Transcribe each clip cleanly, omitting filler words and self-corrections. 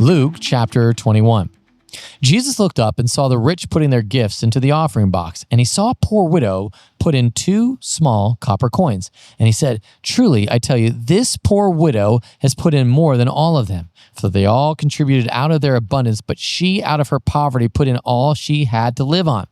Luke chapter 21. Jesus looked up and saw the rich putting their gifts into the offering box, and he saw a poor widow put in 2 small copper coins. And he said, "Truly, I tell you, this poor widow has put in more than all of them, for they all contributed out of their abundance, but she out of her poverty put in all she had to live on."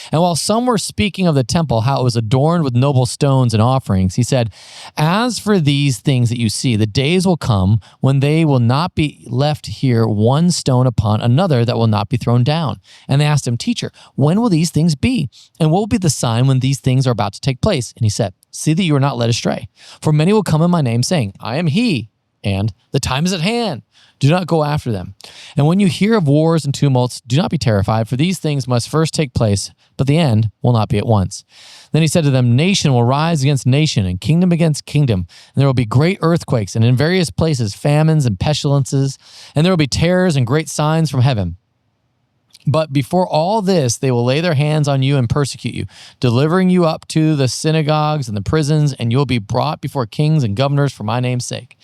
And while some were speaking of the temple, how it was adorned with noble stones and offerings, he said, "As for these things that you see, the days will come when they will not be left here one stone upon another that will not be thrown down." And they asked him, "Teacher, when will these things be? And what will be the sign when these things are about to take place?" And he said, "See that you are not led astray. For many will come in my name, saying, 'I am he,' and 'the time is at hand.' Do not go after them. And when you hear of wars and tumults, do not be terrified, for these things must first take place, but the end will not be at once." Then he said to them, "Nation will rise against nation, and kingdom against kingdom. And there will be great earthquakes, and in various places famines and pestilences, and there will be terrors and great signs from heaven. But before all this, they will lay their hands on you and persecute you, delivering you up to the synagogues and the prisons, and you will be brought before kings and governors for my name's sake.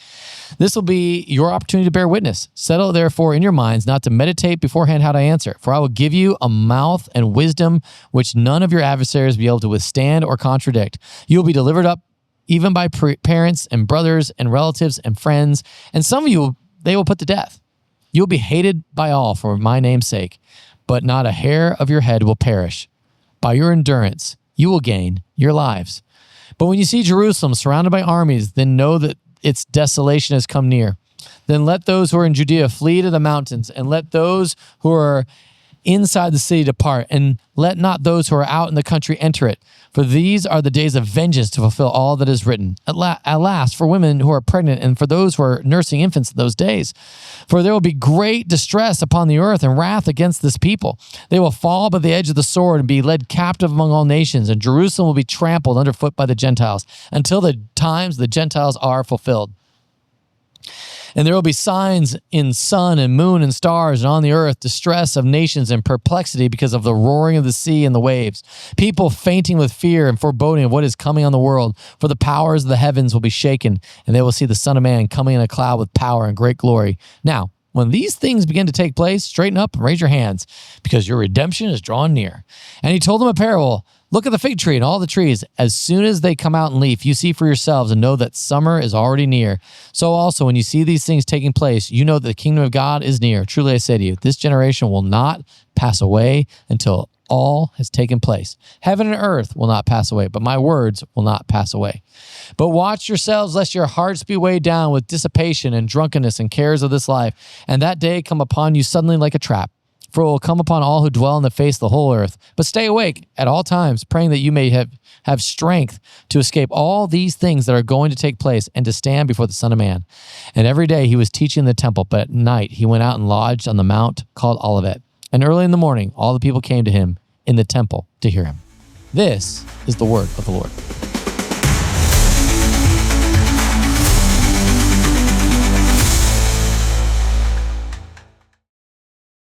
This will be your opportunity to bear witness. Settle therefore in your minds not to meditate beforehand how to answer, for I will give you a mouth and wisdom which none of your adversaries will be able to withstand or contradict. You will be delivered up even by parents and brothers and relatives and friends, and some of you they will put to death. You will be hated by all for my name's sake, but not a hair of your head will perish. By your endurance, you will gain your lives. But when you see Jerusalem surrounded by armies, then know that its desolation has come near. Then let those who are in Judea flee to the mountains, and let those who are inside the city depart, and let not those who are out in the country enter it. For these are the days of vengeance to fulfill all that is written. At last, for women who are pregnant and for those who are nursing infants in those days. For there will be great distress upon the earth and wrath against this people. They will fall by the edge of the sword and be led captive among all nations, and Jerusalem will be trampled underfoot by the Gentiles until the times the Gentiles are fulfilled. And there will be signs in sun and moon and stars, and on the earth distress of nations and perplexity because of the roaring of the sea and the waves. People fainting with fear and foreboding of what is coming on the world. For the powers of the heavens will be shaken, and they will see the Son of Man coming in a cloud with power and great glory. Now, when these things begin to take place, straighten up and raise your hands, because your redemption is drawn near." And he told them a parable. "Look at the fig tree and all the trees. As soon as they come out in leaf, you see for yourselves and know that summer is already near. So also, when you see these things taking place, you know that the kingdom of God is near. Truly I say to you, this generation will not pass away until all has taken place. Heaven and earth will not pass away, but my words will not pass away. But watch yourselves, lest your hearts be weighed down with dissipation and drunkenness and cares of this life, and that day come upon you suddenly like a trap. For it will come upon all who dwell on the face of the whole earth. But stay awake at all times, praying that you may have strength to escape all these things that are going to take place and to stand before the Son of Man." And every day he was teaching in the temple, but at night he went out and lodged on the mount called Olivet. And early in the morning, all the people came to him in the temple to hear him. This is the word of the Lord.